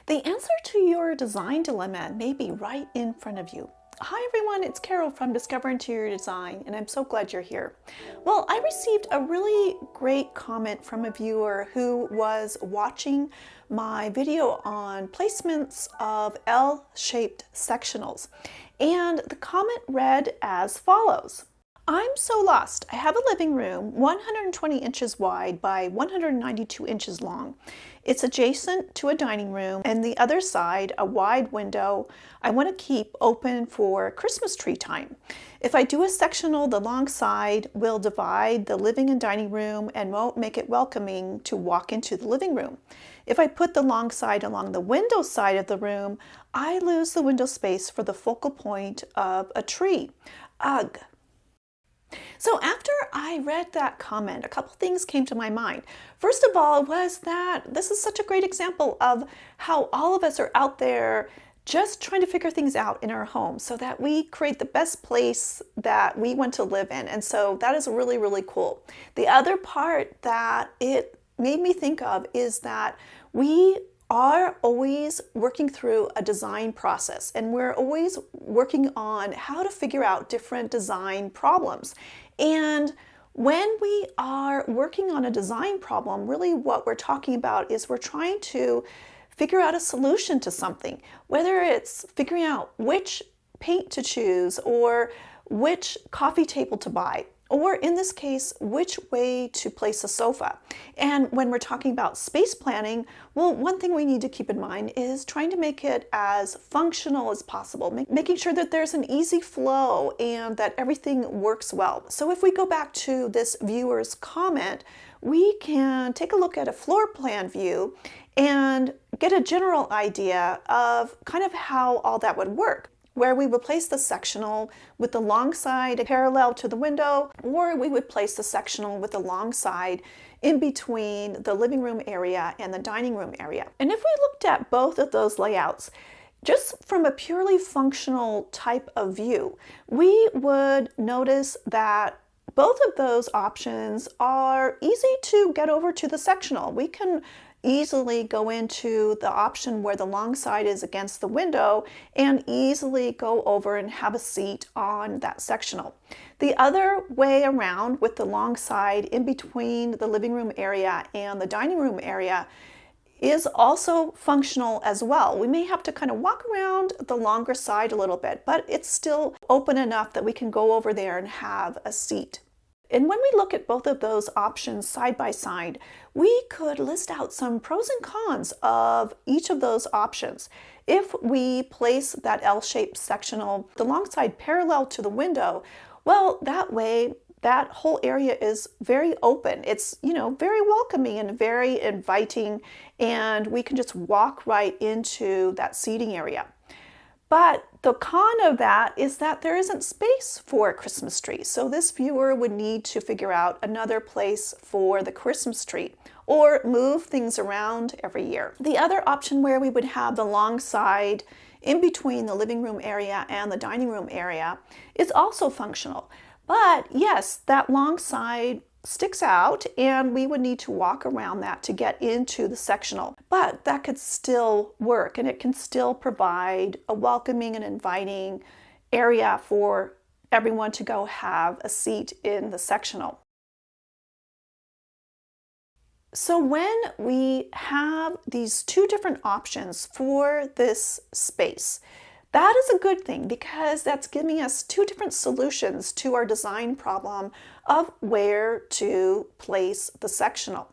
The answer to your design dilemma may be right in front of you. Hi everyone, it's Carol from Discover Interior Design, and I'm so glad you're here. Well, I received a really great comment from a viewer who was watching my video on placements of L-shaped sectionals. And the comment read as follows. I'm so lost. I have a living room 120 inches wide by 192 inches long. It's adjacent to a dining room, and the other side, a wide window I want to keep open for Christmas tree time. If I do a sectional, the long side will divide the living and dining room and won't make it welcoming to walk into the living room. If I put the long side along the window side of the room, I lose the window space for the focal point of a tree. Ugh. So after I read that comment, a couple things came to my mind. First of all was that this is such a great example of how all of us are out there just trying to figure things out in our home so that we create the best place that we want to live in. And so that is really, really cool. The other part that it made me think of is that we are always working through a design process, and we're always working on how to figure out different design problems. And when we are working on a design problem, really what we're talking about is we're trying to figure out a solution to something, whether it's figuring out which paint to choose or which coffee table to buy, or in this case, which way to place a sofa. And when we're talking about space planning, well, one thing we need to keep in mind is trying to make it as functional as possible, making sure that there's an easy flow and that everything works well. So if we go back to this viewer's comment, we can take a look at a floor plan view and get a general idea of kind of how all that would work, where we would place the sectional with the long side parallel to the window, or we would place the sectional with the long side in between the living room area and the dining room area. And if we looked at both of those layouts, just from a purely functional type of view, we would notice that both of those options are easy to get over to the sectional. We can easily go into the option where the long side is against the window and easily go over and have a seat on that sectional. The other way around with the long side in between the living room area and the dining room area is also functional as well. We may have to kind of walk around the longer side a little bit, but it's still open enough that we can go over there and have a seat. And when we look at both of those options side by side, we could list out some pros and cons of each of those options. If we place that L-shaped sectional, the long side parallel to the window, well, that way, that whole area is very open. It's, very welcoming and very inviting, and we can just walk right into that seating area. But the con of that is that there isn't space for a Christmas tree. So this viewer would need to figure out another place for the Christmas tree or move things around every year. The other option where we would have the long side in between the living room area and the dining room area is also functional. But yes, that long side sticks out and we would need to walk around that to get into the sectional. But that could still work, and it can still provide a welcoming and inviting area for everyone to go have a seat in the sectional. So when we have these two different options for this space, that is a good thing because that's giving us two different solutions to our design problem of where to place the sectional.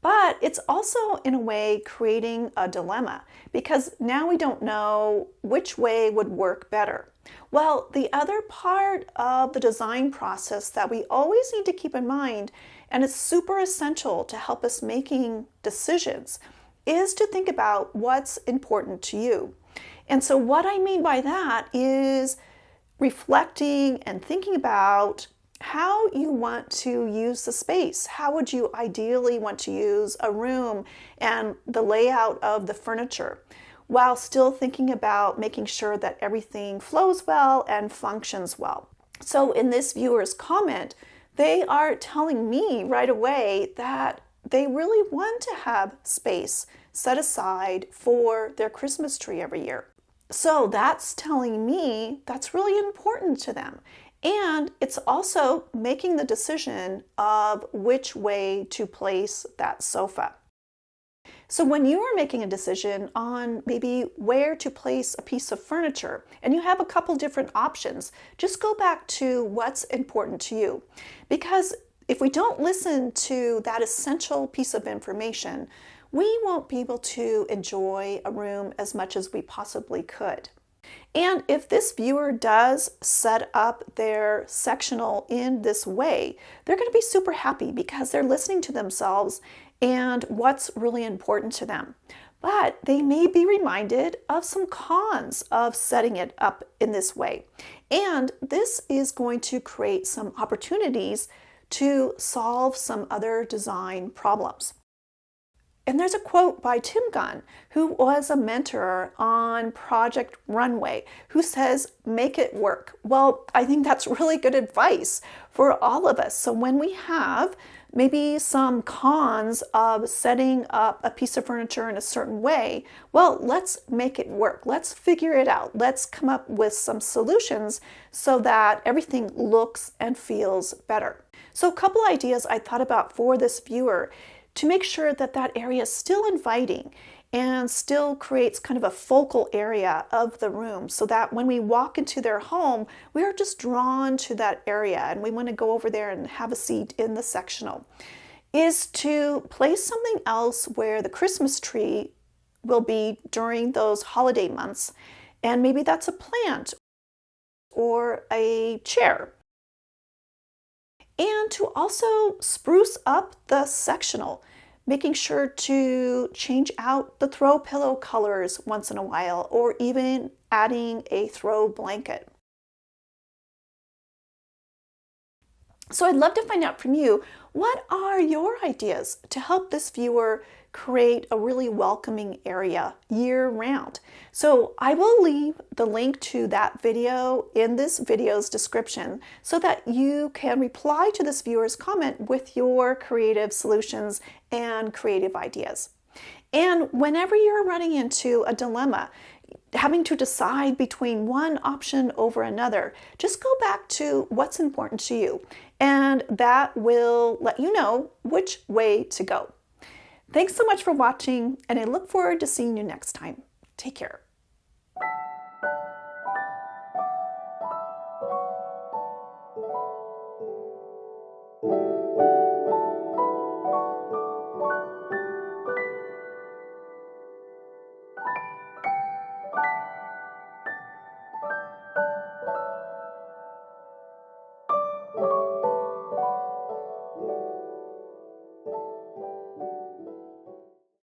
But it's also, in a way, creating a dilemma because now we don't know which way would work better. Well, the other part of the design process that we always need to keep in mind, and it's super essential to help us making decisions, is to think about what's important to you. And so what I mean by that is reflecting and thinking about how you want to use the space. How would you ideally want to use a room and the layout of the furniture, while still thinking about making sure that everything flows well and functions well. So in this viewer's comment, they are telling me right away that they really want to have space set aside for their Christmas tree every year. So that's telling me that's really important to them. And it's also making the decision of which way to place that sofa. So when you are making a decision on maybe where to place a piece of furniture and you have a couple different options, just go back to what's important to you. Because if we don't listen to that essential piece of information, we won't be able to enjoy a room as much as we possibly could. And if this viewer does set up their sectional in this way, they're going to be super happy because they're listening to themselves and what's really important to them. But they may be reminded of some cons of setting it up in this way. And this is going to create some opportunities to solve some other design problems. And there's a quote by Tim Gunn, who was a mentor on Project Runway, who says, make it work. Well, I think that's really good advice for all of us. So when we have maybe some cons of setting up a piece of furniture in a certain way, well, let's make it work. Let's figure it out. Let's come up with some solutions so that everything looks and feels better. So a couple ideas I thought about for this viewer to make sure that that area is still inviting and still creates kind of a focal area of the room so that when we walk into their home, we are just drawn to that area and we want to go over there and have a seat in the sectional, is to place something else where the Christmas tree will be during those holiday months. And maybe that's a plant or a chair. And to also spruce up the sectional, making sure to change out the throw pillow colors once in a while, or even adding a throw blanket. So I'd love to find out from you, what are your ideas to help this viewer create a really welcoming area year round? So I will leave the link to that video in this video's description so that you can reply to this viewer's comment with your creative solutions and creative ideas. And whenever you're running into a dilemma, having to decide between one option over another, just go back to what's important to you, and that will let you know which way to go. Thanks so much for watching, and I look forward to seeing you next time. Take care.